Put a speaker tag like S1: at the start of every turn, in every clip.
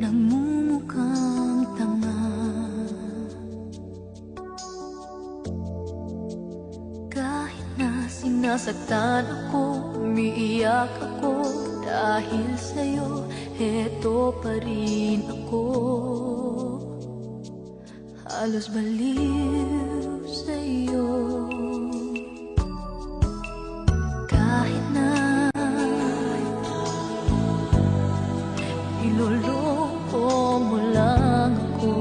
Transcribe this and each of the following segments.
S1: nagmumukhang tanga. Kahit na sinasaktan ako, umiiyak ako, dahil sa'yo, heto pa rin ako. Halos baliw sa'yo. Kahit na iloloko mo lang ako,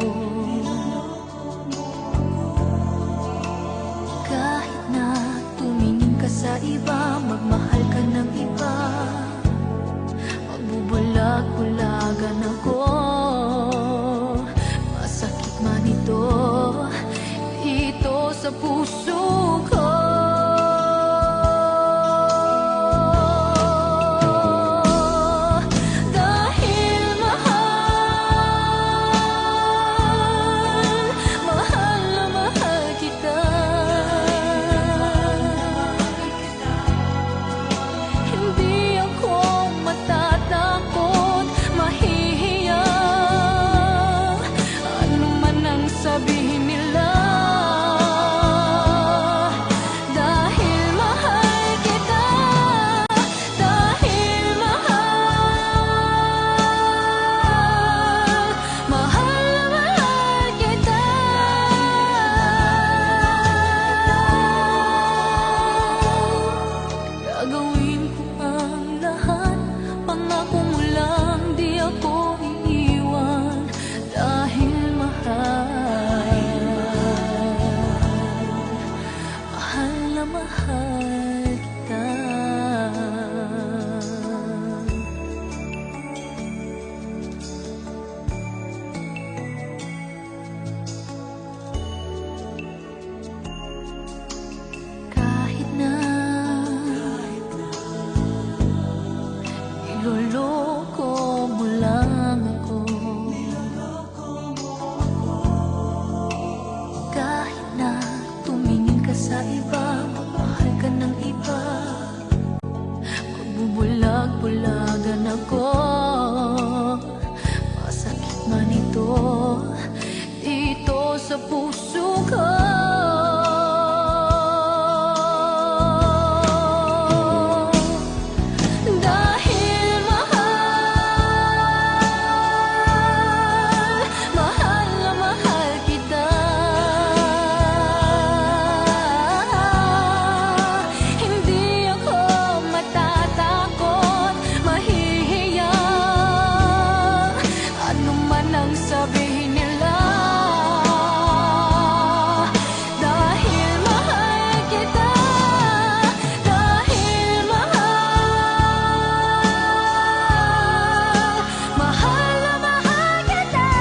S1: kahit na tumingin ka sa iba, magmahal ka ng iba, magbubulag-bulagan ako. Masakit man ito, ito sa puso ko. Gagawin ko ang lahat, pangako mo lang, di ako iiwan, dahil mahal, mahal na mahal kita. Kahit na iloloko mo lang ako, kahit na tumingin ka sa iba, magmahal ka ng iba, magbubulag-bulagan ako. Masakit man ito, ito sa puso ko. Sabihin nila, dahil mahal kita, dahil mahal, mahal na mahal kita.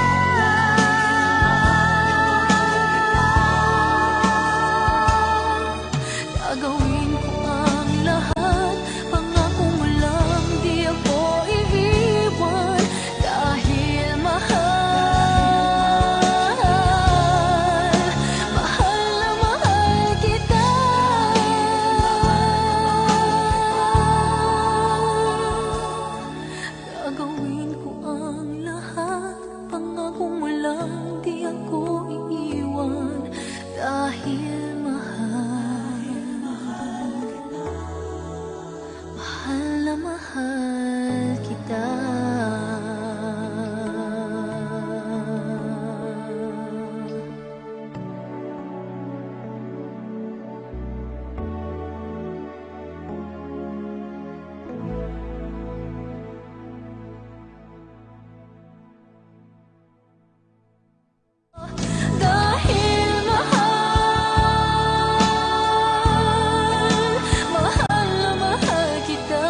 S1: Gagawin ko ang lahat, pangako mo lang, di ako iiwan, dahil mahal. Gagawin ko ang lahat, pangako mo lang, di ako iiwan, dahil mahal, mahal na mahal kita. Mahal na mahal kita.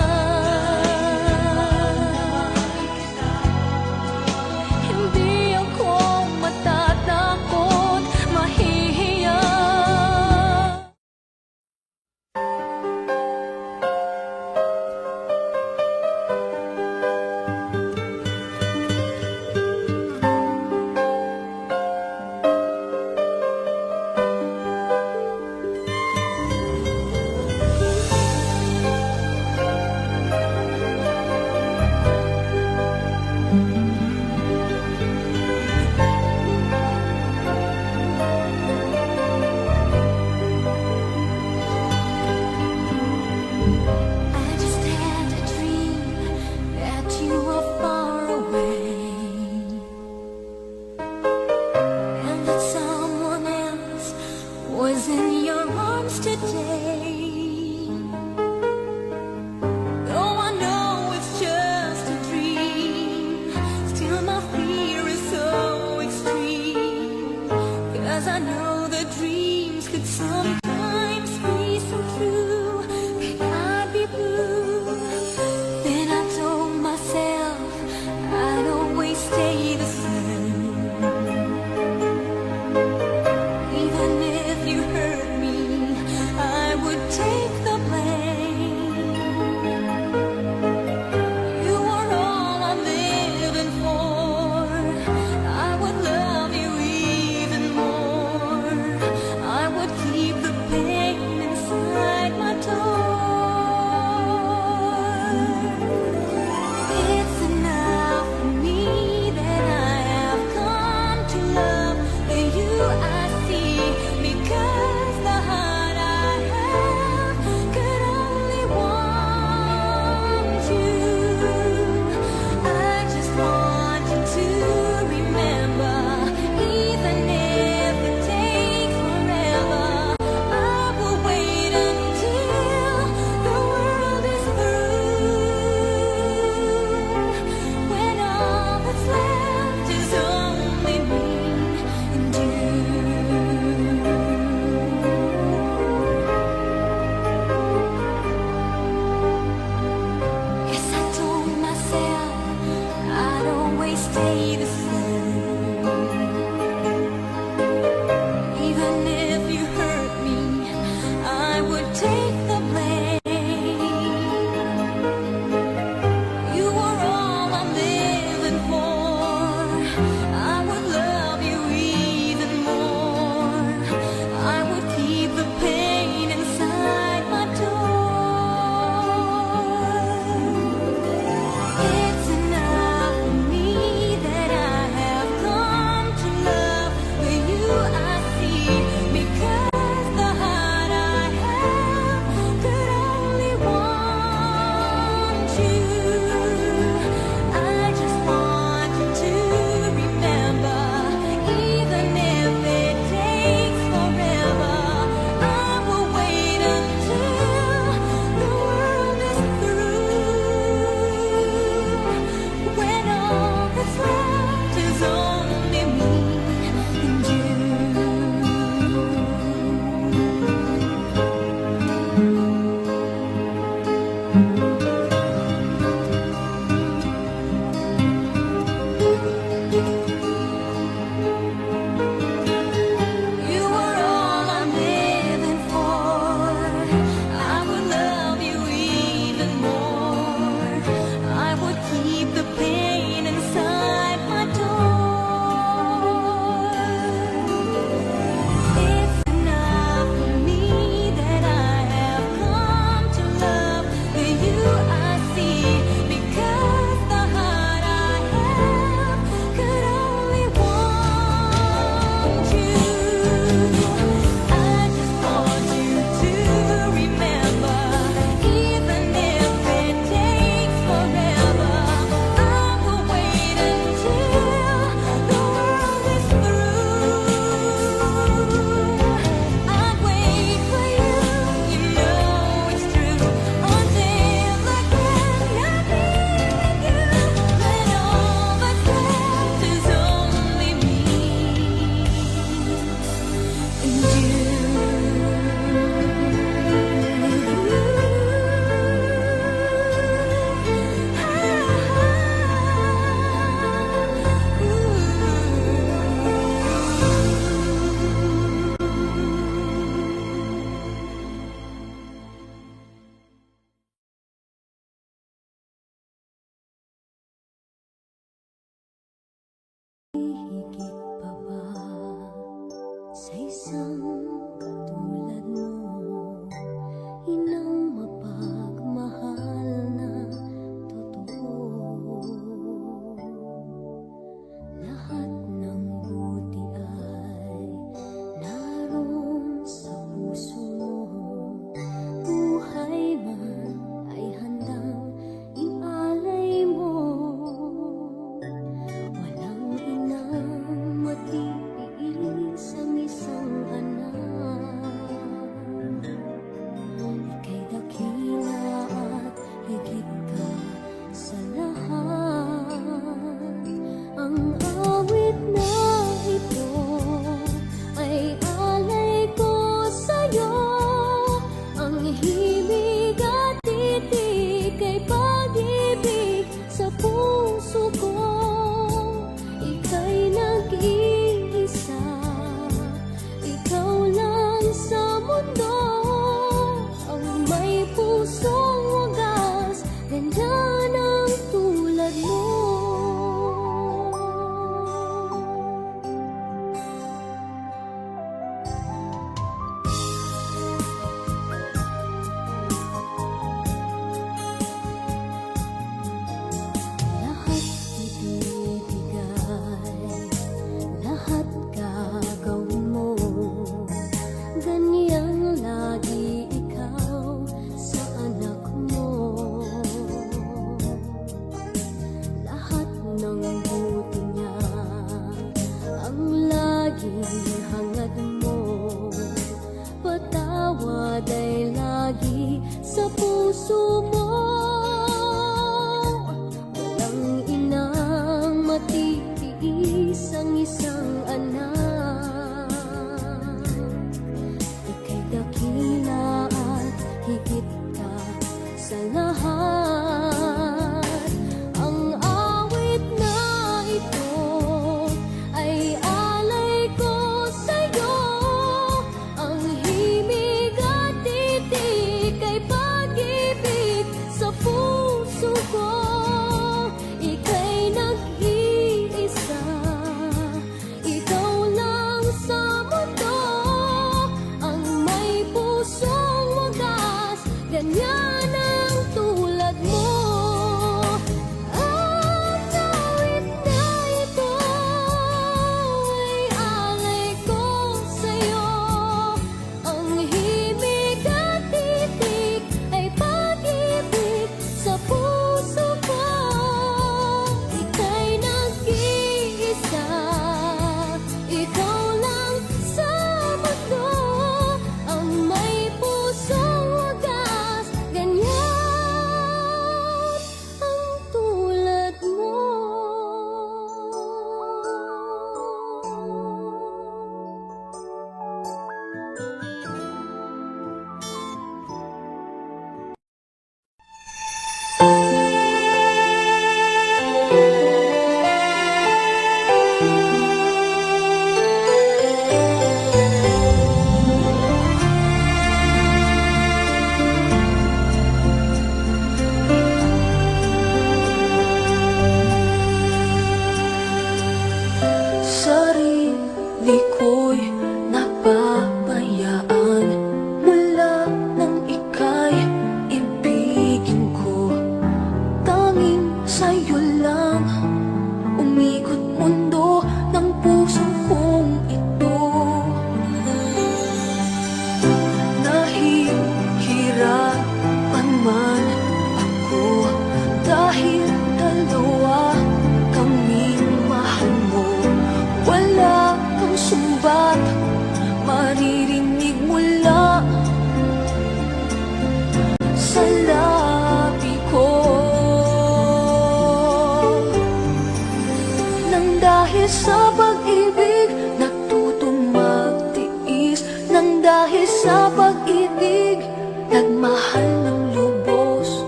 S1: sa pag-ibig natutong magtiis, nang dahil sa pag-ibig nagmahal ng lubos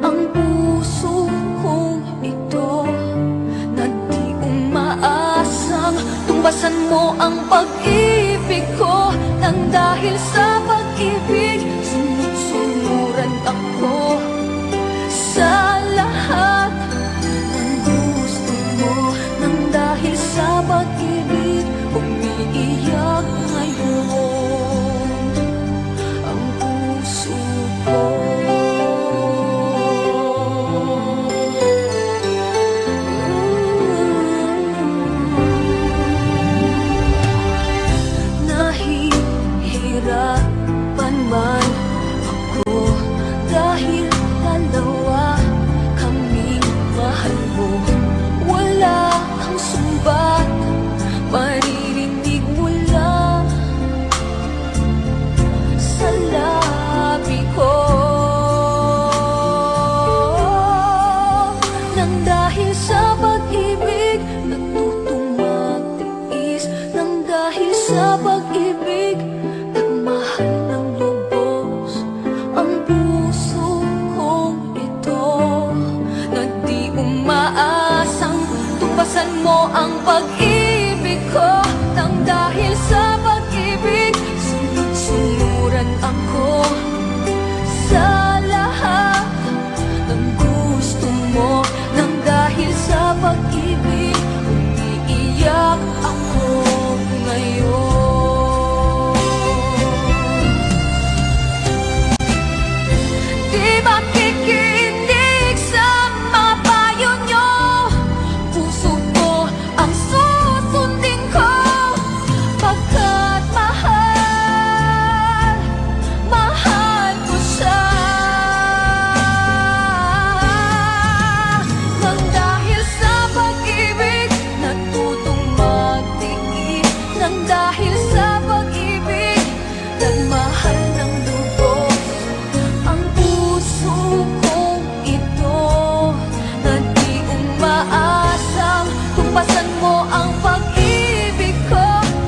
S1: ang puso kong ito, na di umaasang tumbasan mo ang pag-ibig ko. Nang dahil sa pag-ibig sunod-sunuran ako sa lahat ng gusto mo. Nang dahil sa pag-ibig umiiyak ngayon ang puso ko. Nahihirapan man ako dahil dalawa kaming mahal mo. Wala kang sumbat maririnig mula sa labi ko. Nang dahil sa pag-ibig natutong magtiis, nang dahil sa pag-ibig nagmahal ng lubos ang puso kong ito, na di umaasang tumbasan mo ang pag-ibig ko. Nang dahil sa pag-ibig sunod-sunuran ako sa lahat ng gusto mo. Nang dahil sa pag-ibig umiiyak ako ngayon. Di makikinig sa mga payo nyo, puso ko ang susundin ko, pagkat mahal, mahal ko siya. Nang dahil sa pag-ibig natutong magtiis, nang dahil sa pag-ibig nagmahal ng lubos ang puso kong ito, na di umaasang tumbasan mo ang pag-ibig ko.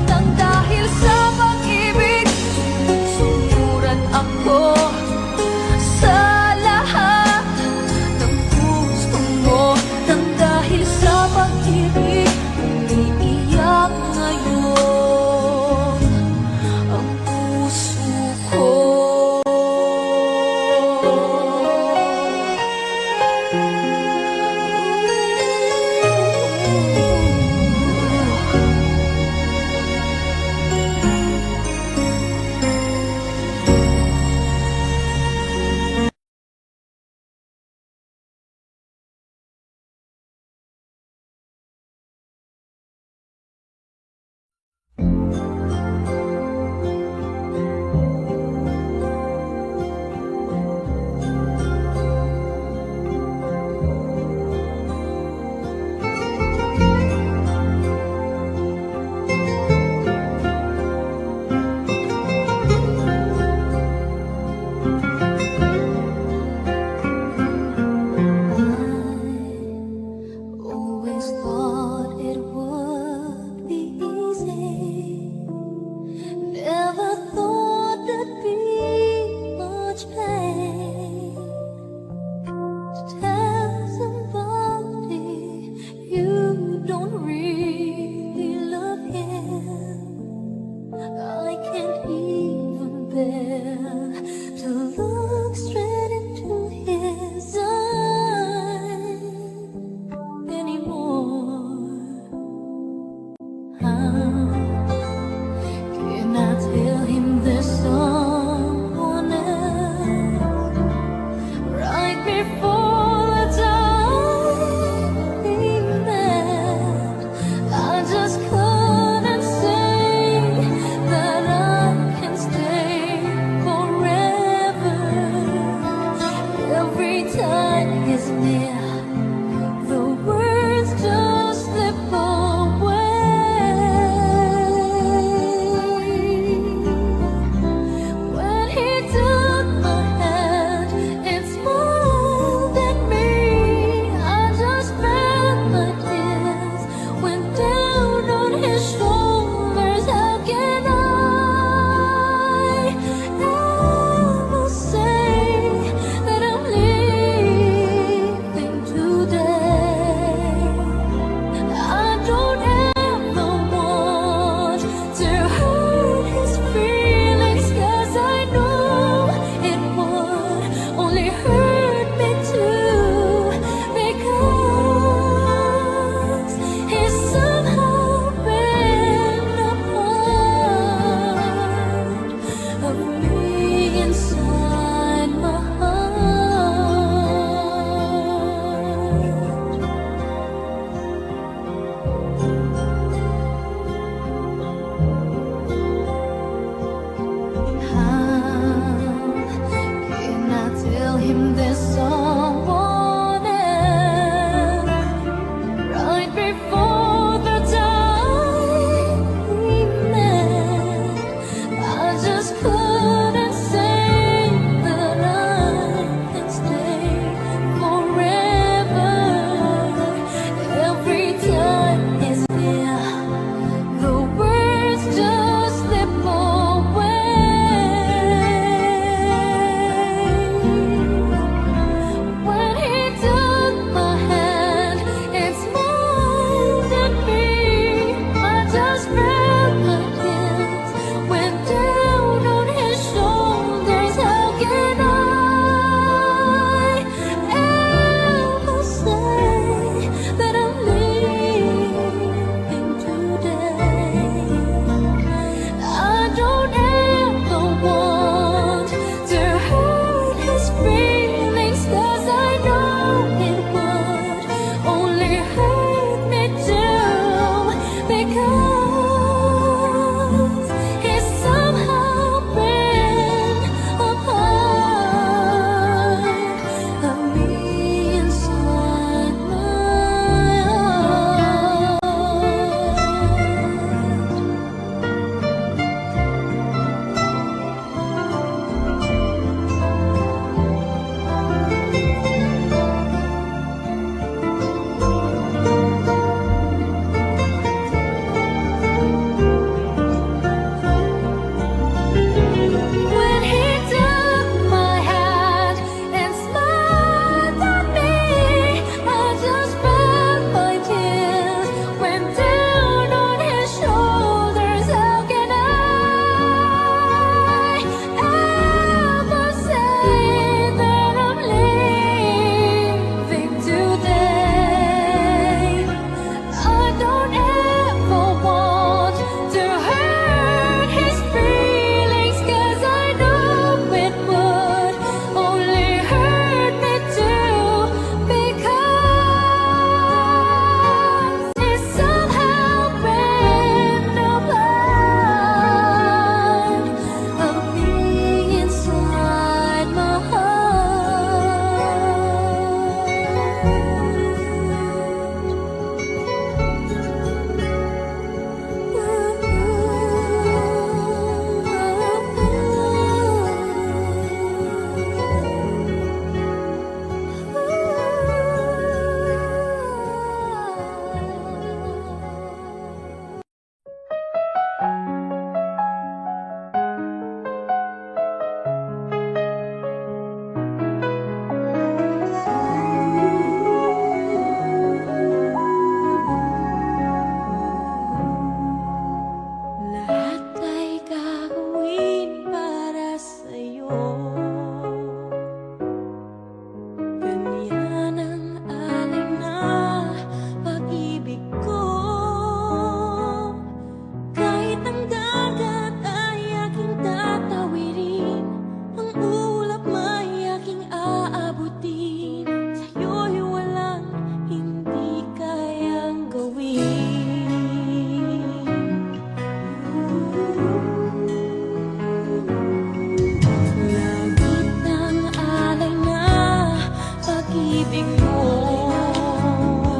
S1: Nang dahil sa pag-ibig sunod-sunuran ako sa lahat ng gusto mo. Nang dahil sa pag-ibig umiiyak ngayon ang puso ko. Always thought it would be easy, never thought there'd be much pain to tell somebody you don't really love him. I can't even bear to look straight into his eyes anymore. How can I tell him there's someone else right before the time he met? I just couldn't say that I can stay forever. Every time he's near, the words just slip away. When he took my hand and smiled at me, I just felt my tears went down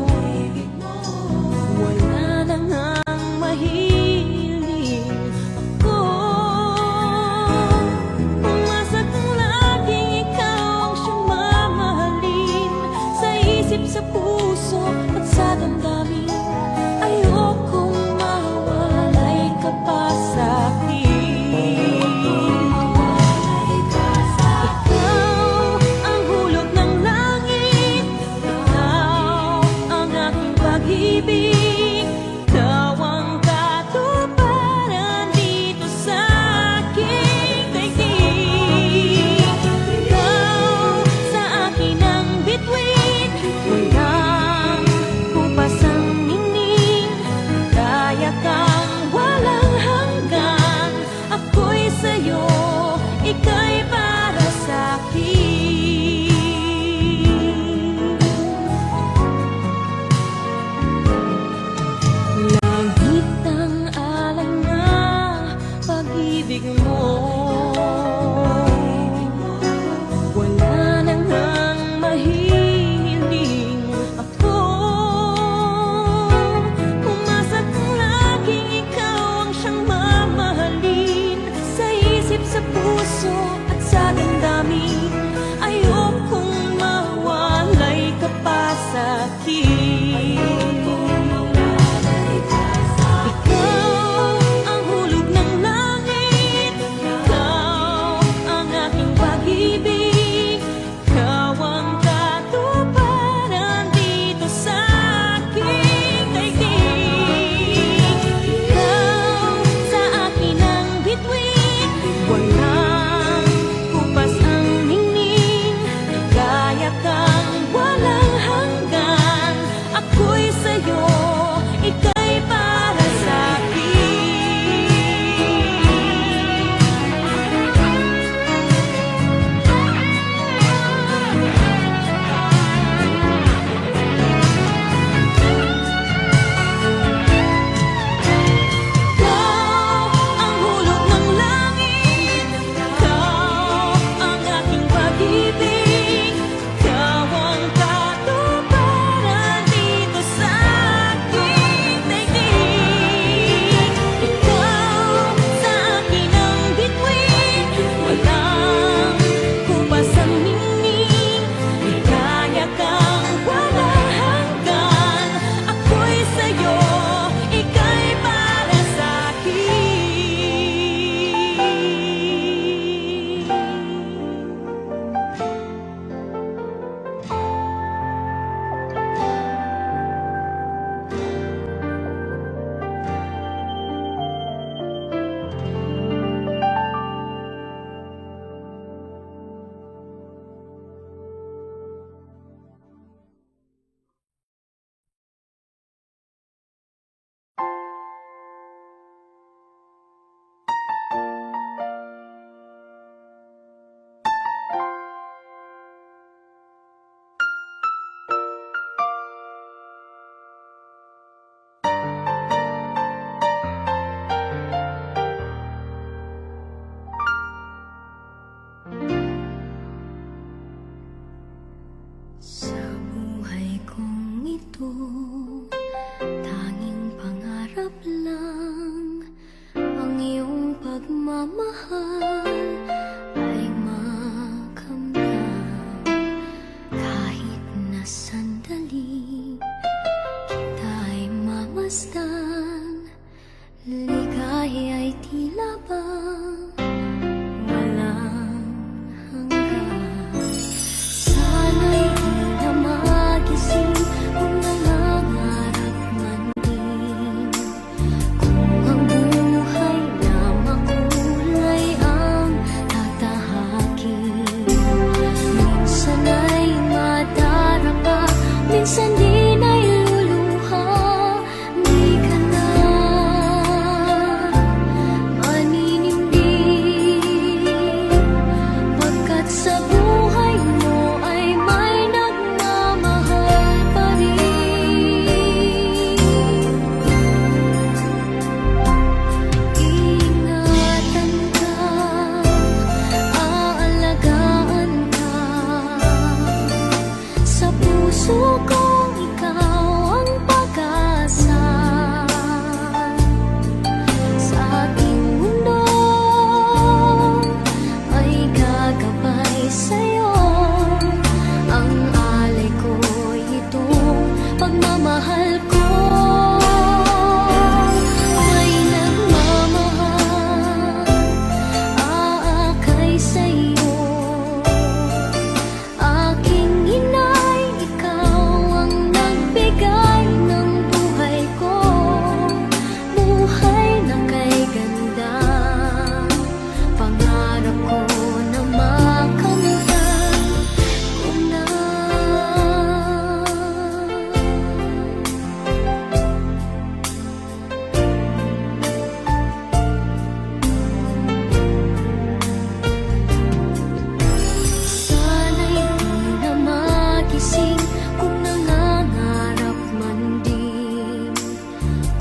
S1: pag-ibig mo. Wala na ngang mahiling ako. Umasa kang laging ikaw ang siyang mamahalin. Sa isip, sa puso at sa damdamin, ayokong mawalay ka pa sa'kin. Ikaw ang hulog ng langit, ikaw ang aking pag-ibig, ikaw ang katuparan dito sa aking daigdig. Ikaw sa akin ang bituin, walang kupas ang ningning, kaya kang walang hanggan. Ako'y sa'yo, ika'y para sa'kin. Langit ang alam na pag-ibig mo. Wala na ngang mahihiling ako. Umasa kang laging ikaw ang siyang mamahalin. Sa isip, sa puso at sa damdamin, ayokong mawalay ka pa sa'kin. Ikaw ang hulog ng langit, ikaw ang aking pag-ibig, ikaw ang katuparan dito sa aking daigdig. Ikaw sa akin ang bituin, walang kupas ang ningning, kaya kang walang hanggan. Ako'y sa'yo, ika'y para sa'kin. Ikaw ang hulog ng langit, ikaw ang aking pag-ibig, ikaw ang katuparan dito sa aking daigdig. Ikaw sa akin ang bituin, walang kupas ang ningning, kaya kang walang hanggan. Ako'y sa'yo, ika'y para sa'kin. Sa buhay kong ito, tanging pangarap lang ang iyong pagmamahal ay makamdam. Kahit na sandali kita'y mamasdan, ligaya ay tila bang walang hanggan. Sana'y di na magising kung nangangarap man din, kung ang buhay na makulay ang tatahakin. Minsan ay madarapa puso ko ikaw ang pag-asa. Sa ating mundo ay gagabay sa'yo. Ang alay ko'y itong pagmamahal ko. May nagmamahal, aakay sa'yo. Aking inay, ikaw ang nagbigay ng buhay ko. Buhay na kay ganda, pangarap ko na makamtan ko na. Sana'y di na magising kung nangangarap man din.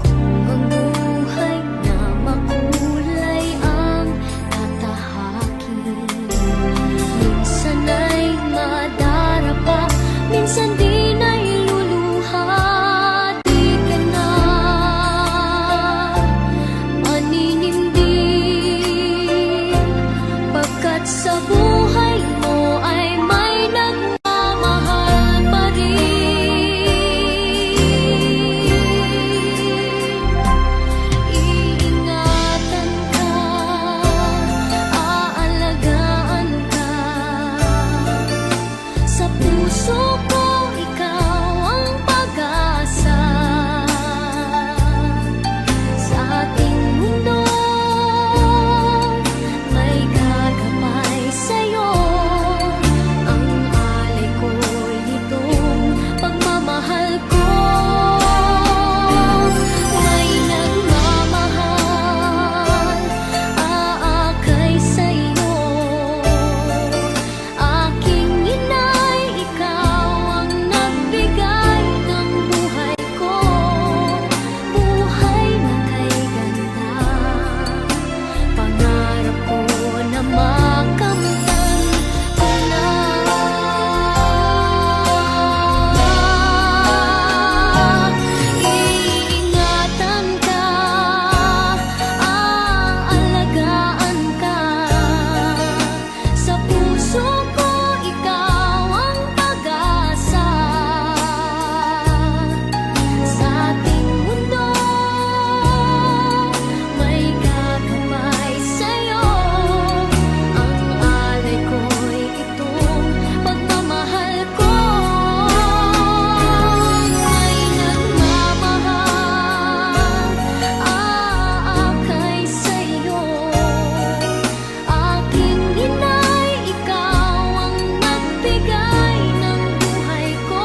S1: Kung ang buhay na makulay ang tatahakin. Minsan ay madarapa, minsan din ay luluha. Di ka na maninindig, pagkat sa buhay mo ay may nagmamahal pa rin. Iingatan ka, aalagaan ka. Sa puso ko ikaw ang pag-asa. Sa ating mundo may gagabay sa'yo. Ang alay ko'y itong pagmamahal ko. May nagmamahal, aakay sa'yo. Aking inay, ikaw ang nagbigay ng buhay ko. Buhay na kay ganda, pangarap ko na makamtan ko na. Iingatan ka, aalagaan ka. Sa puso ko ikaw ang pag-asa. Sa ating mundo may gagabay sa'yo. Ang alay ko'y itong pagmamahal ko. May nagmamahal, aakay sa'yo. Aking inay, ikaw ang nagbigay ng buhay ko.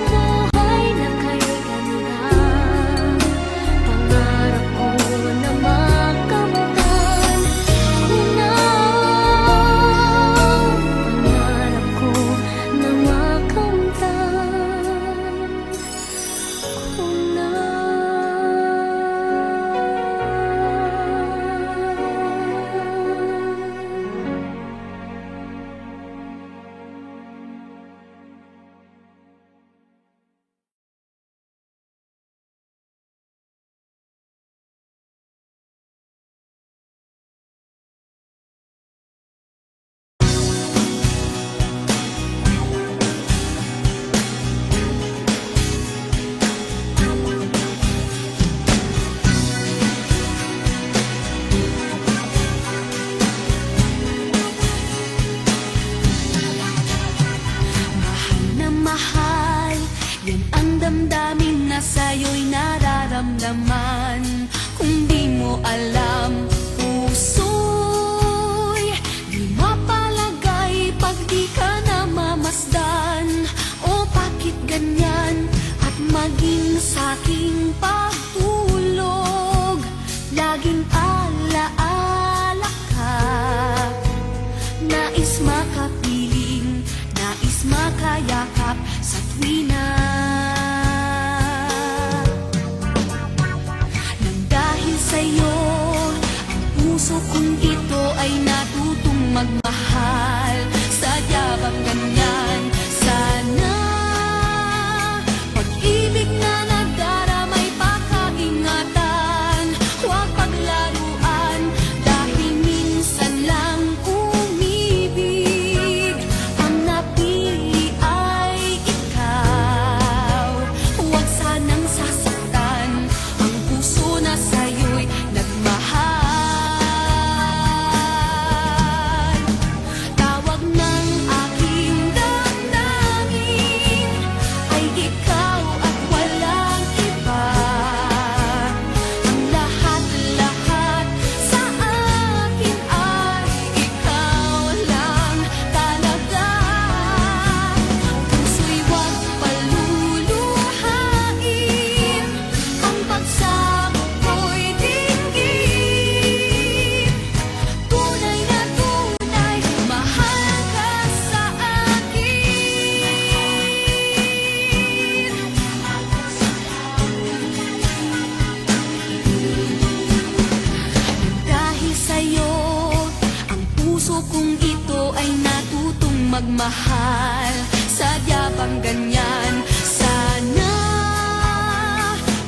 S1: Buhay na kay ganda, pangarap ko na makamtan ko na. Pangarap ko na makamtan ko na. Mahal na mahal, yan ang damdamin na sa'yo'y nararamdaman. Kung di mo alam, puso'y di mapalagay pag di ka namamasdan. O bakit ganyan? At maging sa'king pagtulog, laging alaala ka. Nais makapiling, nais makayakap sa tuwina. Nang dahil sa'yo, ang puso kong ito ay natutong magmahal. Sadya bang ganyan? Sana magmahal. Sadya bang ganyan? Sana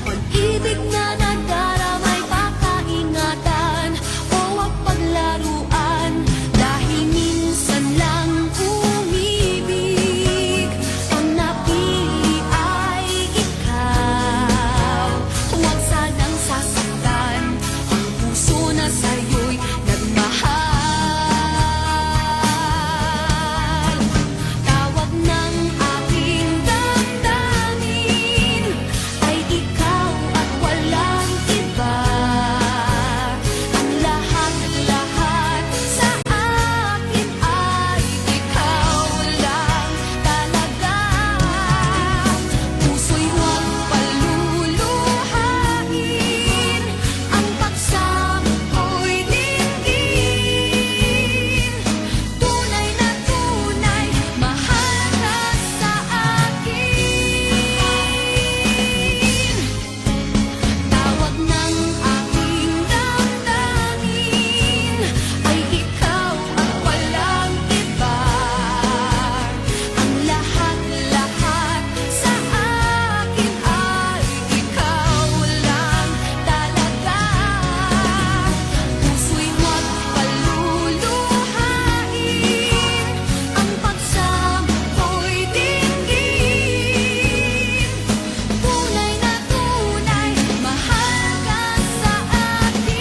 S1: pag-ibig na nagdaramay, pakaingatan o wag paglaruan. Dahil minsan lang umibig, ang napili ay ikaw. Huwag sanang sasaktan ang puso na sa'yo'y nagmahal. Tawag ng aking damdamin ay ikaw at walang iba. Ang lahat-lahat sa akin ay ikaw lang talaga. Puso'y huwag paluluhain, ang pagsamo ko'y dinggin. Tunay na tunay, mahal ka sa akin. Tawag ng aking damdamin ay ikaw at walang iba. Ang lahat-lahat sa akin ay ikaw lang talaga. Puso'y huwag paluluhain, ang pagsamo ko'y dinggin. Tunay na tunay, mahal ka sa akin.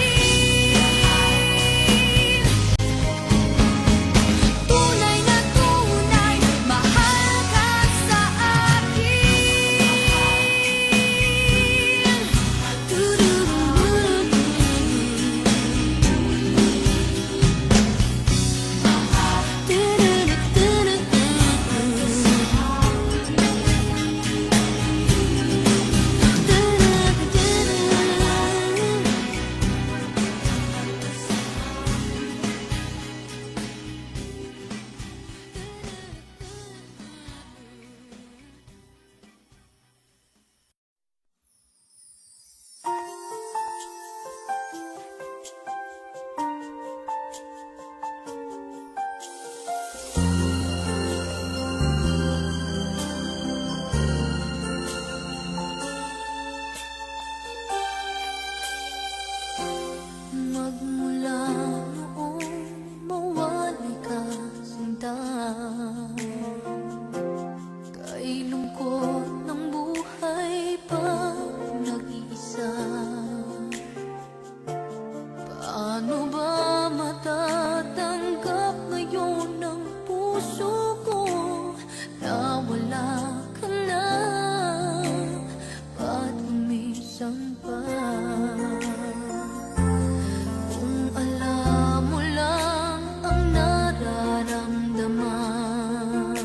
S1: Tunay na tunay, mahal ka sa Magmula noong mawalay ka, sinta, kay lungkot ng buhay pa nag-iisa. Paano ba matatanggap ngayon ng puso ko na wala ka na? Ba't minsan pa? Kung alam mo lang ang nararamdaman,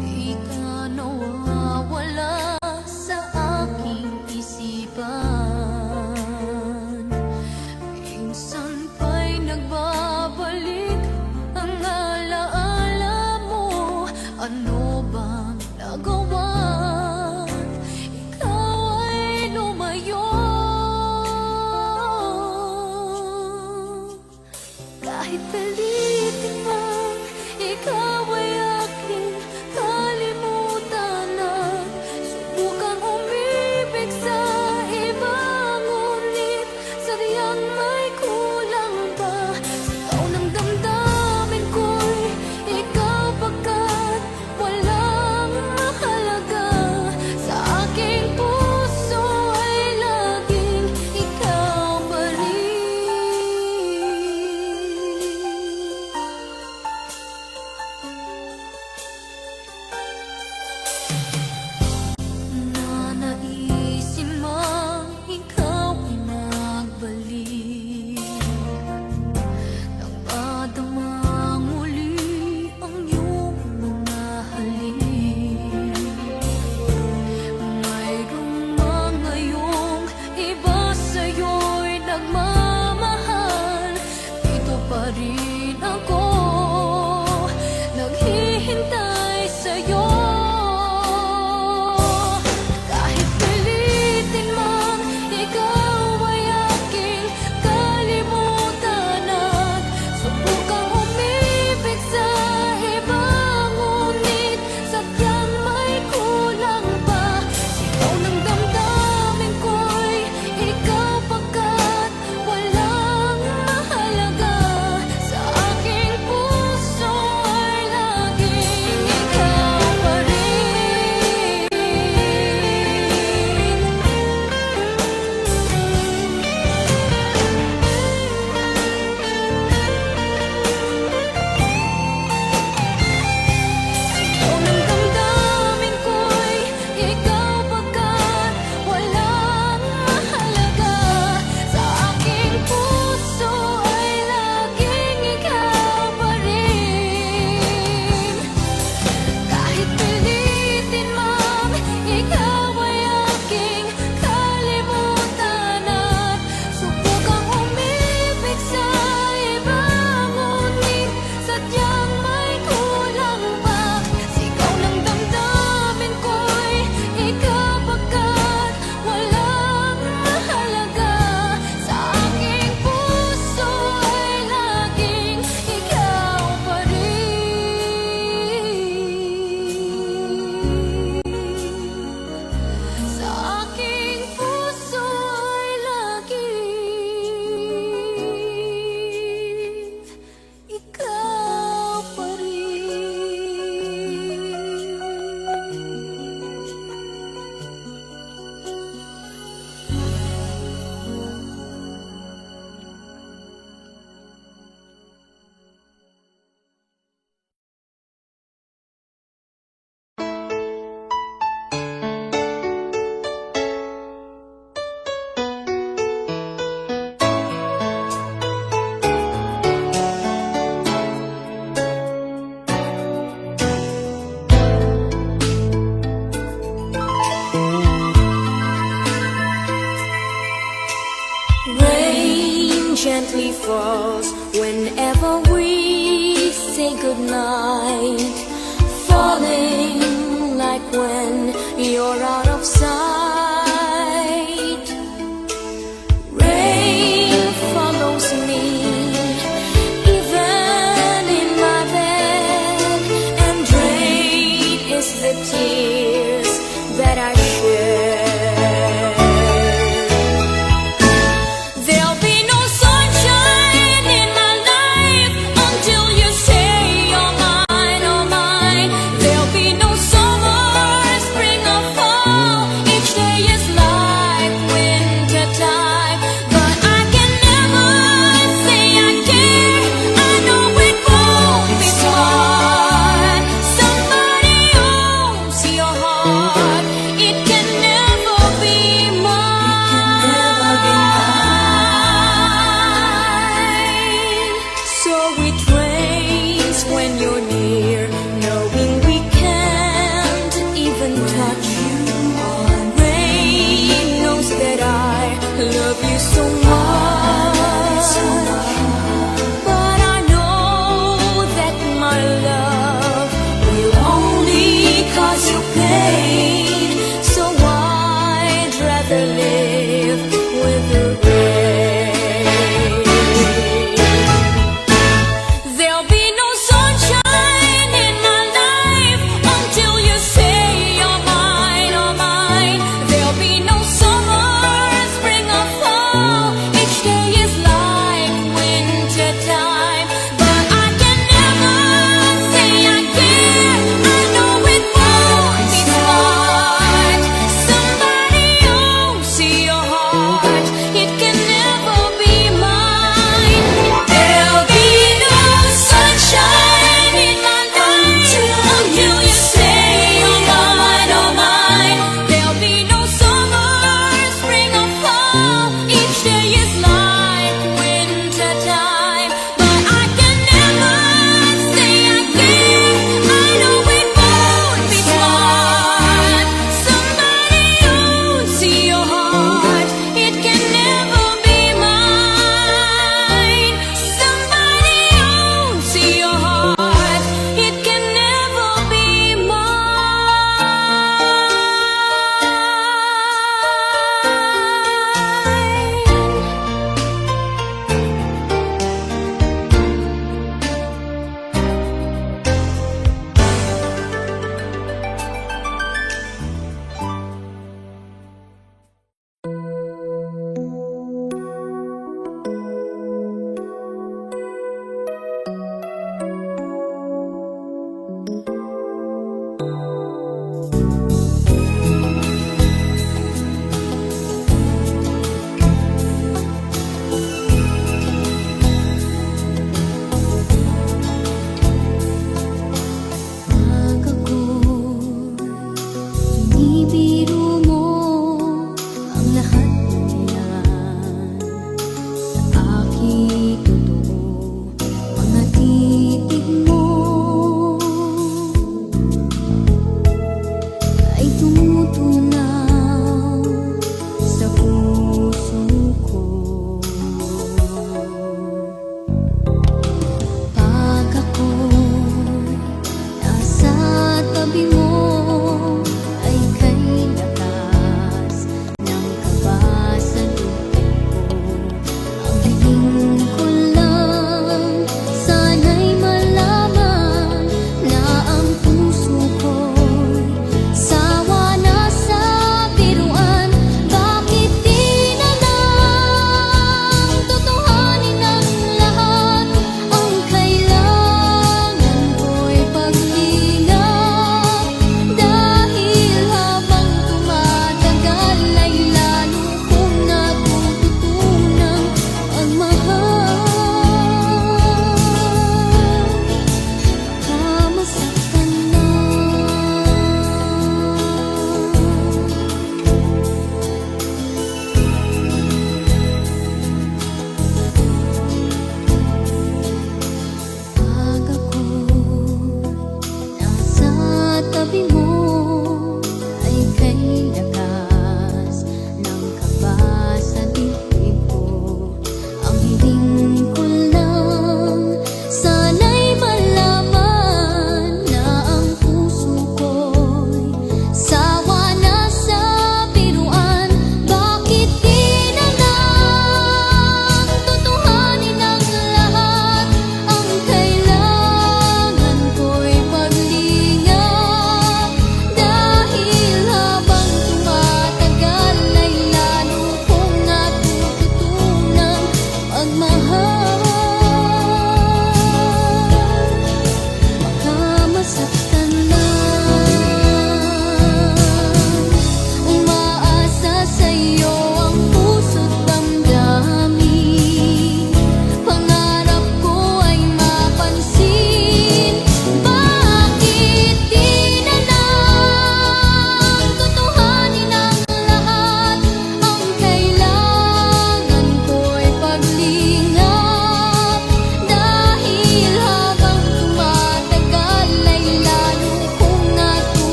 S1: di ka nawawala sa aking isipan. Minsan pa'y nagbabalik ang alaala mo. Ano bang nagawa? Ikaw ay lumayo. Kahit pilitin man, ikaw ay aking kalimutan na. Subukang umibig sa iba, ngunit sadyang may kulang pa. Sigaw ng damdamin ko'y ikaw, pagkat walang mahalaga sa aking puso ay laging ikaw pa rin. Nanaisin mang ikaw ay magbalik, nang madamang muli ang iyong mga halik. Mayroong mga iyong iba sa'yo'y nagmamahal. Dito pa rin ako, naghihintay sa'yo. Kahit pilitin man, ikaw ay aking kalimutan at subukang umibig sa iba, softly falls whenever we say goodnight, falling like when you're out of sight. Rain follows me even in my bed, and rain is the tears that I shed. There'll be no sunshine in my life until you say you're mine, oh mine. There'll be no summer, spring or fall. Each day is like winter time, but I can never say I care. I know it won't be smart. Somebody owns your heart. It can never be mine. So it rains when you're near, knowing we can't even touch you. Rain knows that I love you so much, but I know that my love will only cause you pain.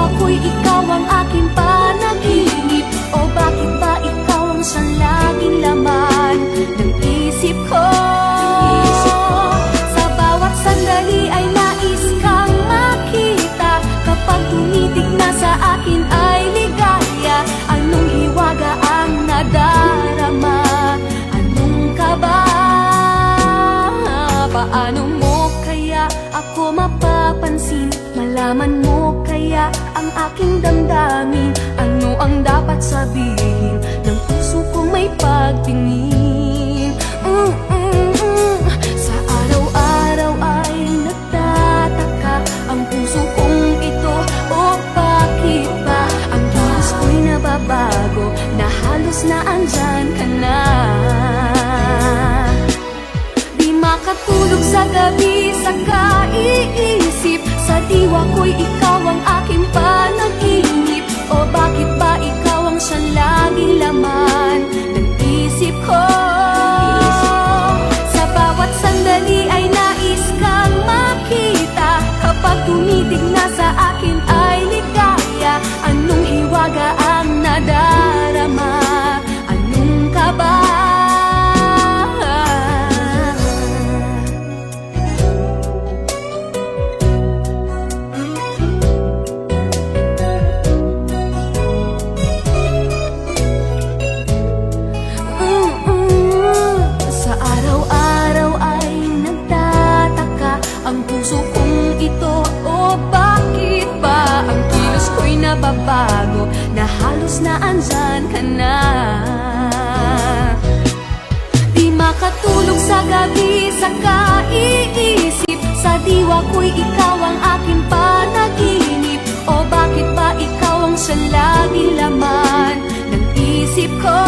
S1: diwa ko'y ikaw ang aking panaginip? O bakit ba ikaw ang siyang laging laman ng isip ko? Sa bawat sandali ay nais kang makita. Kapag tumitig na sa akin ay ligaya. Anong hiwaga ang nadarama? Anong kaba? Paano mo kaya ako mapapansin? Malaman mo kaya ang aking damdamin? Ano ang dapat sabihin ng puso kong may pagtingin? Sa araw-araw ay nagtataka ang puso kong ito. O bakit ba ang kilos ko'y nababago na halos na andyan ka na? Di makatulog sa gabi sa kaiisip. Sa diwa ko'y ikaw ang aking panaginip. O bakit ba ikaw ang siyang laging laman ng isip ko? Sa bawat sandali ay nais kang makita. Kapag tumitig na sa akin ay ligaya. Anong hiwaga ang nadarama? Anong kaba? Ang puso kong ito, o bakit ba ang kilos ko'y nababago na halos na andyan ka na? Di makatulog sa gabi sa kaiisip. Sa diwa ko'y ikaw ang aking panaginip. O bakit ba ikaw ang siyang laging laman ng isip ko?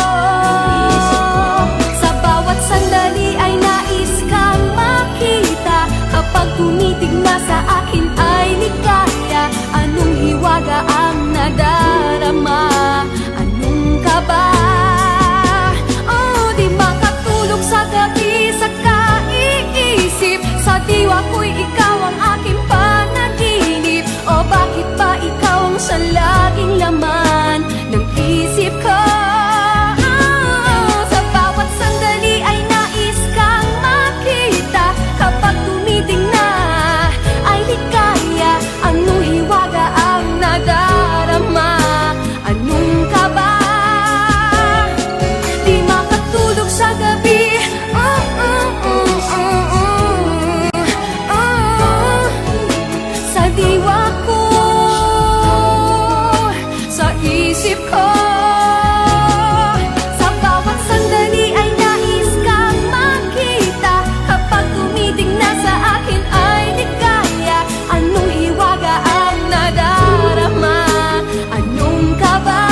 S1: Sa bawat sandali ay nais kang makita. Kapag tumitig na sa akin ay ligaya. Anong hiwaga ang nadarama? Anong kaba? Oh, di makatulog sa gabi sa kaiisip. Sa diwa ko'y ikaw ang aking panaginip. O bakit ba ikaw ang siyang laging laman ng isip ko? Sa bawat sandali ay nais kang makita. Kapag tumiting na ay ligaya. Anong hiwaga ang nadarama? Anong kaba? Di makatulog sa gabi. Sa diwa ko, sa isip ko. Sa bawat sandali ay nais kang makita. Kapag tumiting na sa akin ay ligaya. Anong hiwaga ang nadarama? Anong kaba?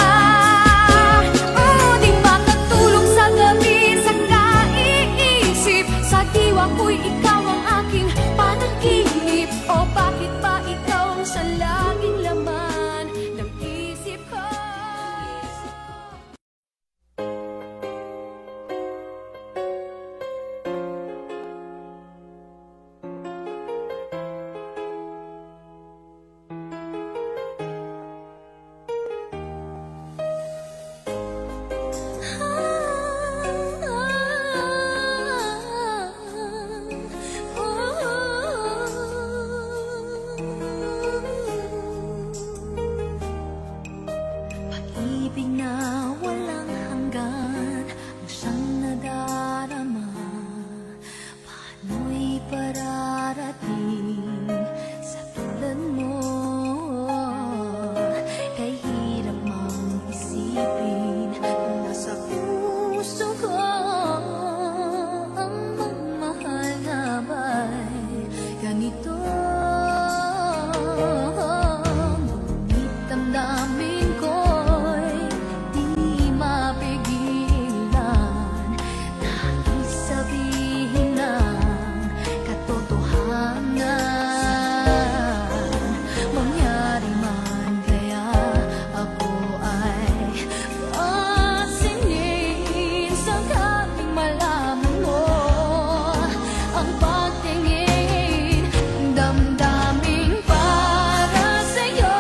S1: Di makatulog sa gabi sa kaiisip. Sa diwa ko'y ikaw ang aking panaginip. O bakit ba ikaw ang siyang laging laman ng isip ko? Pag-ibig na walang hanggan ang siyang nadarama. Paano'y pararating sa tulad mo? Kay hirap mang isipin na nasa puso ko ang magmahal na ba'y ganito? Ngunit damdamin ko'y di mapigilan. Nais sabihin ng katotohanan. Mangyari man kaya ako ay pasingin sakaling malaman mo ang pagtingin. Damdaming para sa'yo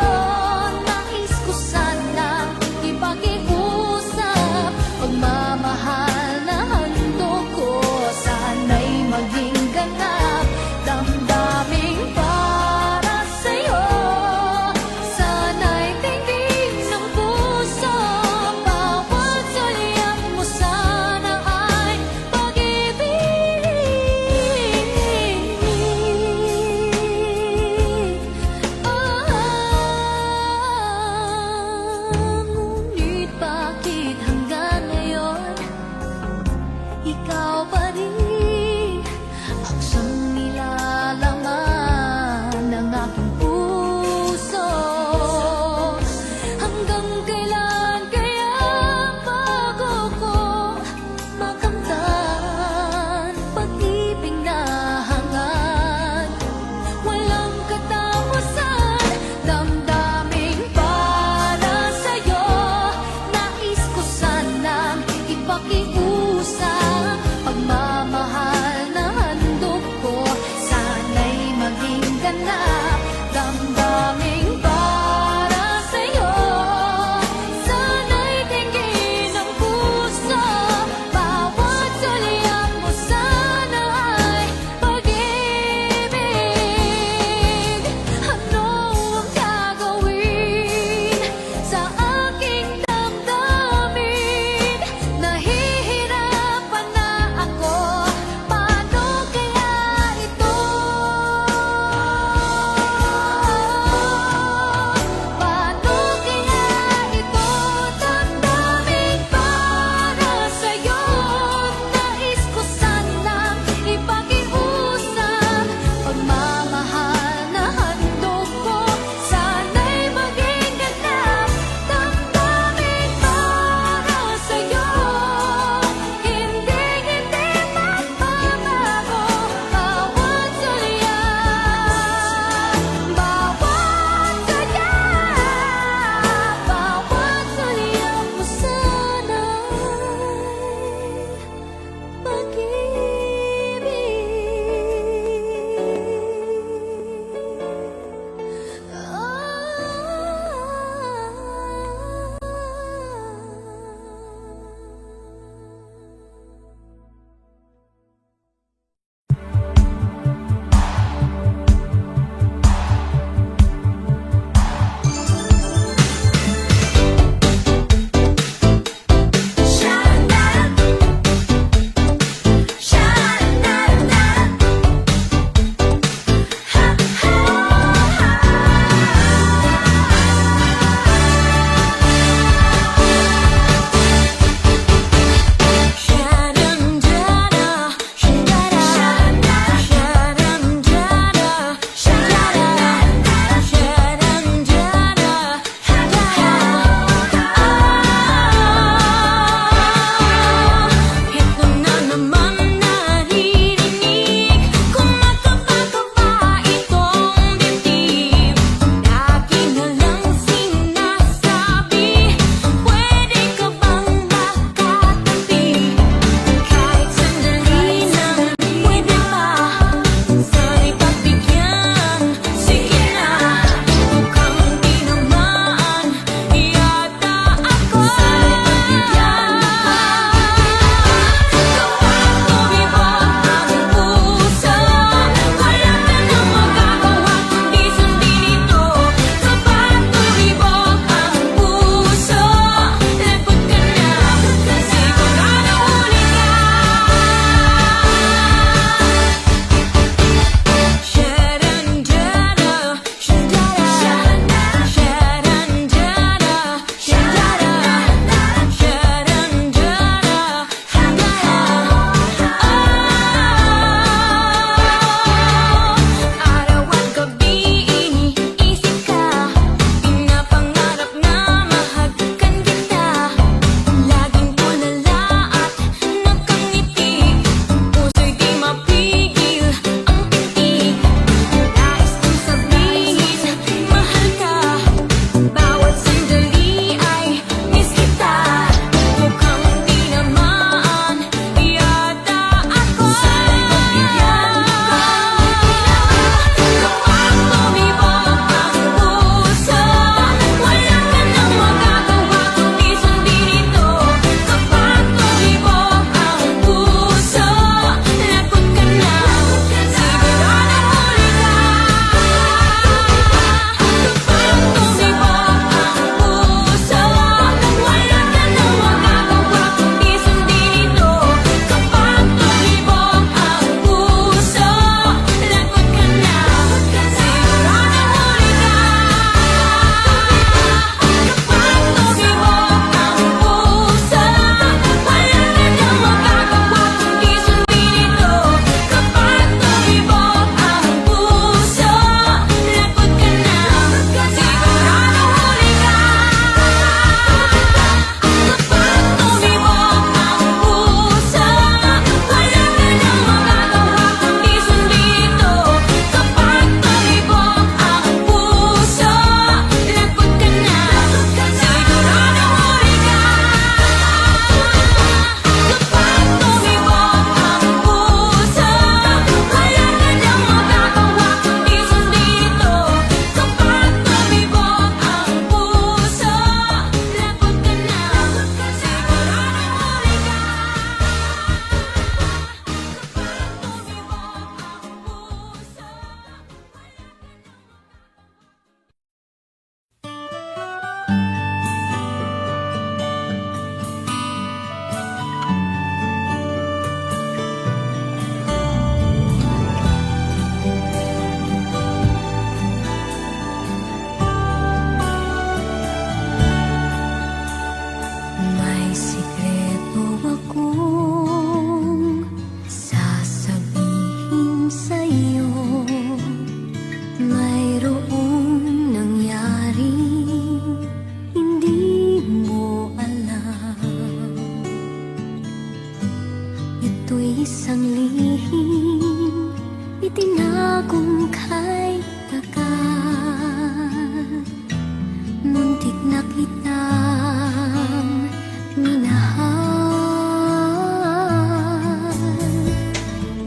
S1: na kitang minahal.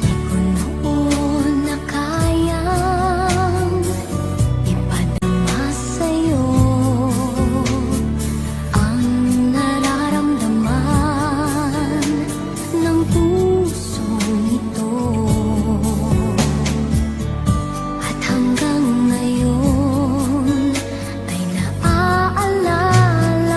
S1: Di ko noon na kayang ipadama sa'yo ang nararamdaman ng pusong ito. At hanggang ngayon ay naaalala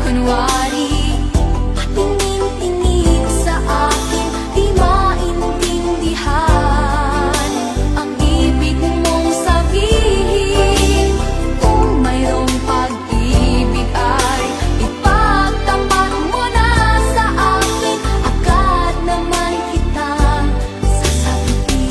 S1: kunwari. Patingin-tingin sa akin, di maintindihan ang ibig mong sabihin. Kung mayroong pag-ibig ay ipagtapat mo na sa akin, agad naman kita sasagutin.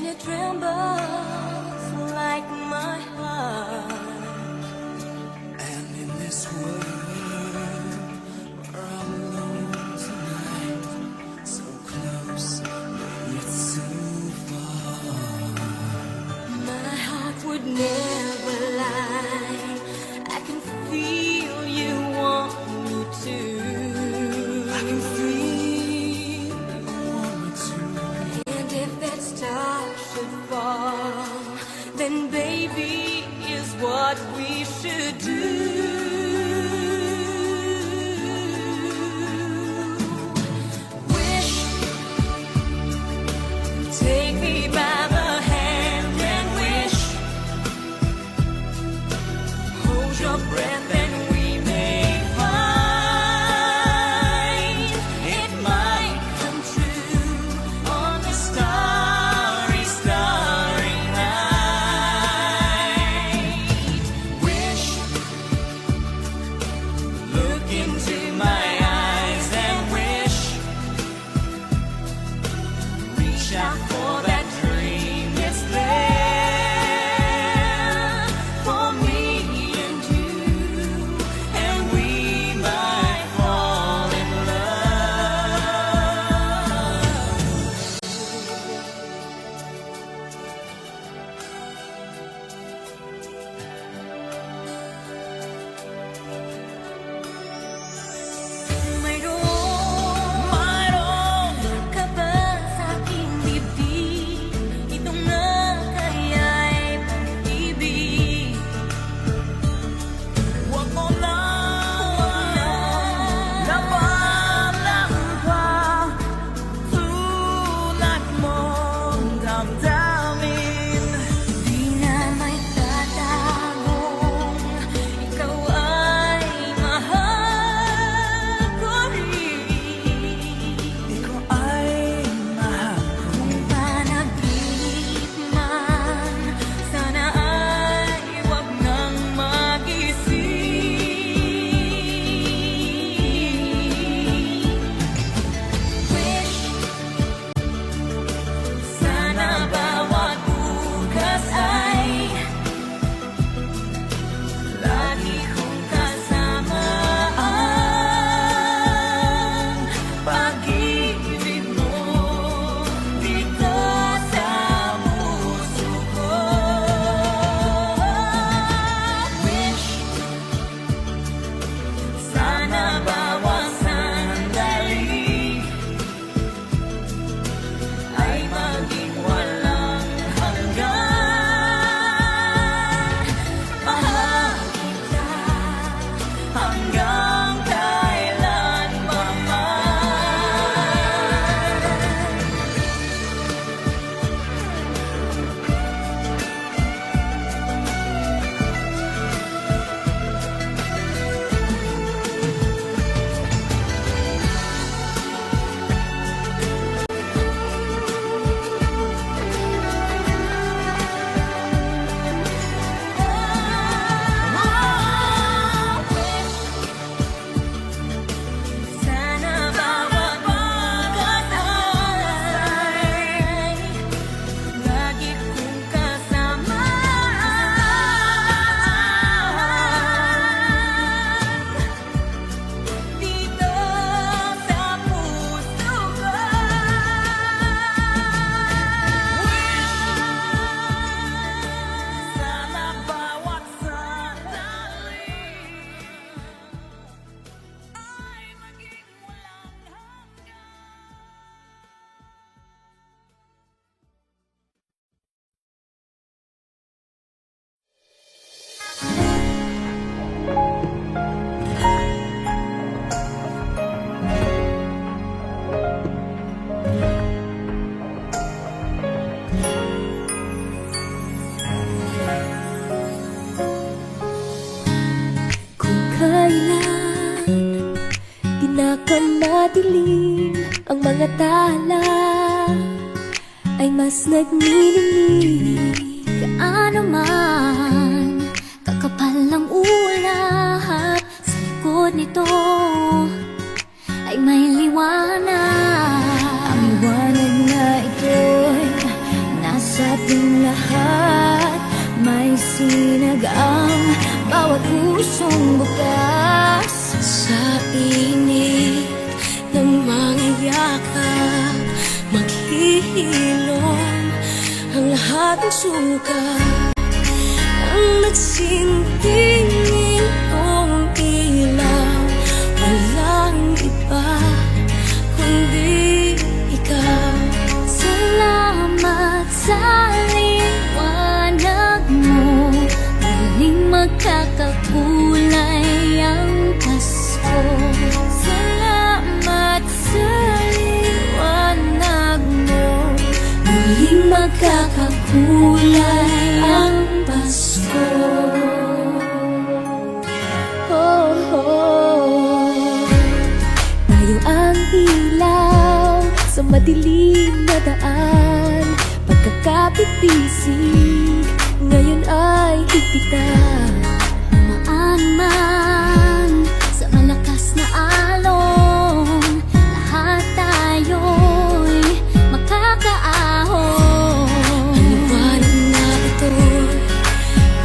S1: and it trembles like my heart.
S2: And in this world, we're all alone tonight, so close, yet so far.
S1: My heart would never lie. I can feel you want me to.
S2: I can feel you want me to.
S1: And if that star should fall, then baby is what we should do. Wish, take me by the hand and wish. Hold your breath and we may find it might come true on this starry, starry night. Wish, look into my eyes and wish. Reach out for that dream that's there for me and you, and we might fall in love. Mayroon ka ba sa aking dibdib? Ito nga kaya'y pag-ibig.
S2: Huwag mo lang labanan pa, tulad mong damdamin.
S1: Di na may tatagong ikaw ay mahal ko rin.
S2: Ikaw ay mahal ko.
S1: Kung panaginip man, sana ay wag nang magising. Wish, sana bawat bukas ay lagi kong kasama ang pag-ibig mo dito sa puso ko. Wish, sana bawat sandali ay maging walang hanggan. Mahal kita hanggang kailanman. Sana bawat bukas ay lagi kong kasama dito sa puso ko.
S2: Sana bawat sandali ay maging walang hanggan.
S1: Kung kailan pinakamadilim ang mga tala, ay mas nagniningning kaano man kakapal ang ulap sa likod nito ay may liwanag. Ang liwanag na ito'y nasa sinag ang bawat pusong bukas.
S3: Sa init ng mga yakap, maghihilom ang lahat ng suka. Ang nagsinting itong ilaw, walang iba kundi ikaw.
S1: Salamat sa liwanag mo, muling magkakakulay ang Pasko. Salamat sa liwanag mo, muling magkakakulay ang Pasko. Oh, oh. Tayo ang ilaw sa madilim na daan, pagkakapipisig ngayon ay higpitan. Maan man sa malakas na alon, lahat tayo'y makakaahon.
S3: Ang liwanag na ito'y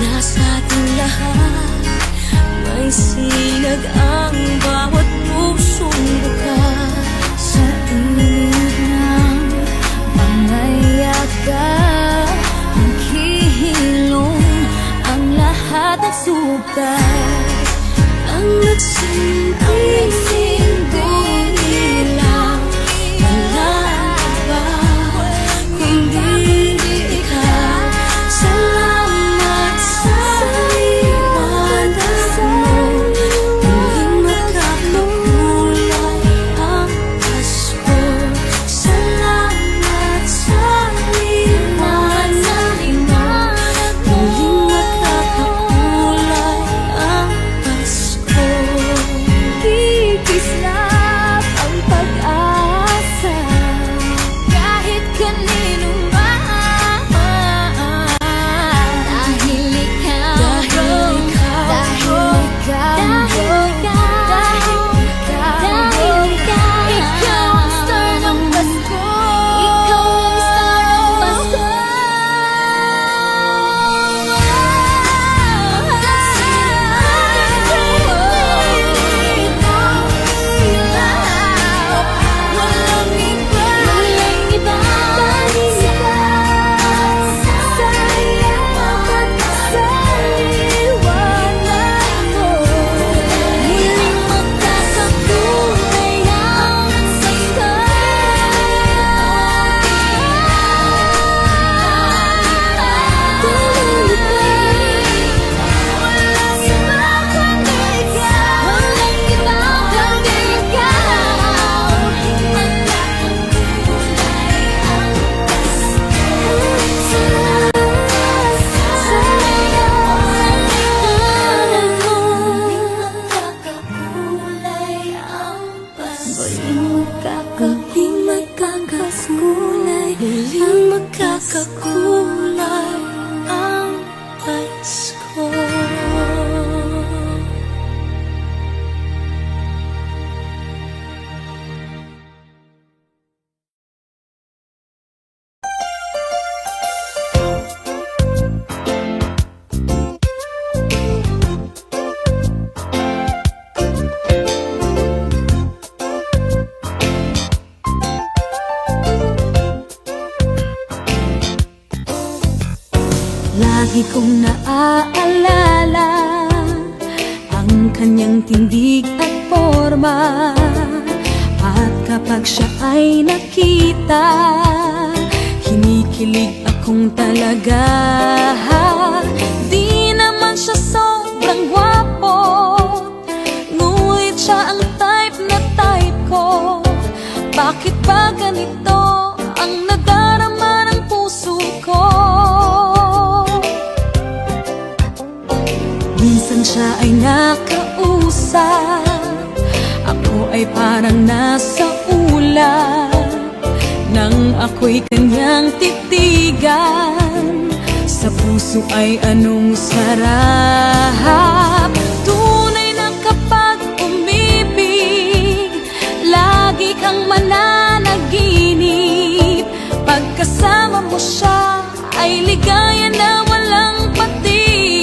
S3: nasa ating lahat, may sinag ang bawat pusong bukas.
S1: Sa init ng pangayakap, maghihilom ang lahat ng sukat.
S3: Ang nagsinting ilaw, walang iba kundi ikaw. Salamat sa liwanag mo, muling magkakakulay ang Pasko. Salamat sa liwanag mo, muling magkakakulay ang Pasko.
S1: Kikislap ang pag-asa kahit kanino man. Dahil ikaw,
S3: Dahil ikaw,
S1: dahil ikaw ang star ng Pasko. Ikaw ang star ng Pasko. Walang iba sa liwanag mo, muling magkakakulay ang Pasko. Walang iba kundi ikaw, walang iba kundi ikaw. Magkakakulay ang Pasko. Sa liwanag mo, muling magkakakulay ang Pasko. Muling magkakakulay,
S3: muling magkakakulay ang Pasko.
S1: Lagi kong naaalala ang kanyang tindig at forma, at kapag siya ay nakita, kinikilig akong talaga. Di naman siya sobrang gwapo, ngunit siya ang type na type ko. Bakit ba ganito ang nadarama ng puso ko? Minsan siya ay nakausap, ako ay parang nasa ulap. Nang ako'y kanyang titigan, sa puso ay anong sarap. Tunay na kapag umibig, lagi kang mananaginip. Pagkasama mo siya ay ligaya na walang patigil.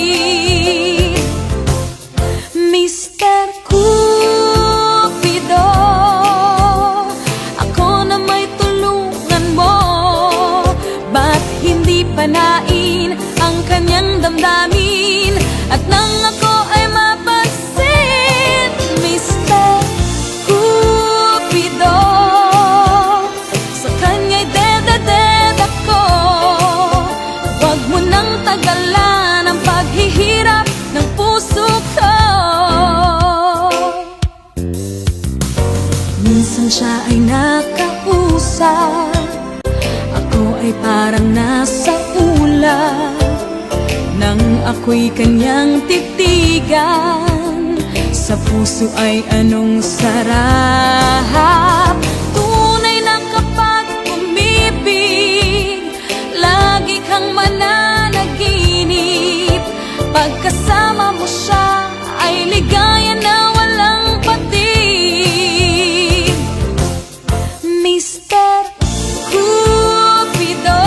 S3: makausap. Ako ay parang nasa ulap nang ako'y kanyang titigan. Sa puso ay anong sarap. Tunay na kapag umibig, lagi kang mananaginip. Pagkasama mo siya ay ligaya na walang patid. Mr. Cupido,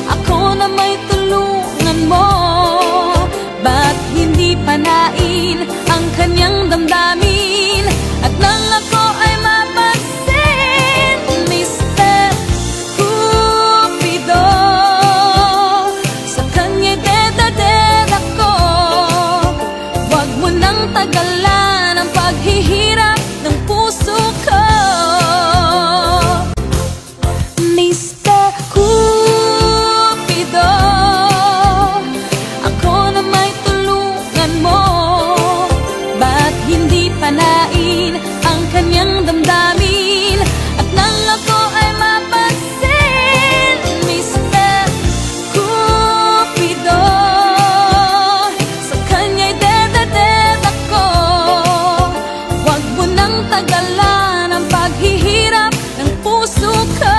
S3: ako na may tulungan mo. Ba't hindi panain ang kanyang damdamin at nang ako ay mapansin? Mr. Cupido, sa kanya'y dedaded ako. Huwag mo nang tagalan ang paghihirap ng puso ko. Mr. Cupido, ako na may tulungan mo. Ba't hindi panain ang kanyang damdamin at nang ako ay mapansin? Mr. Cupido, sa kanya'y dedaded ako. Huwag mo nang tagalan ang paghihirap ng puso ko.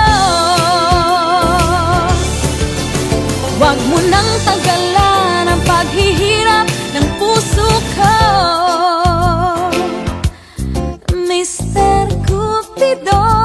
S3: Huwag mo nang tagalan ang paghihirap ng puso ko. Mr. Cupido.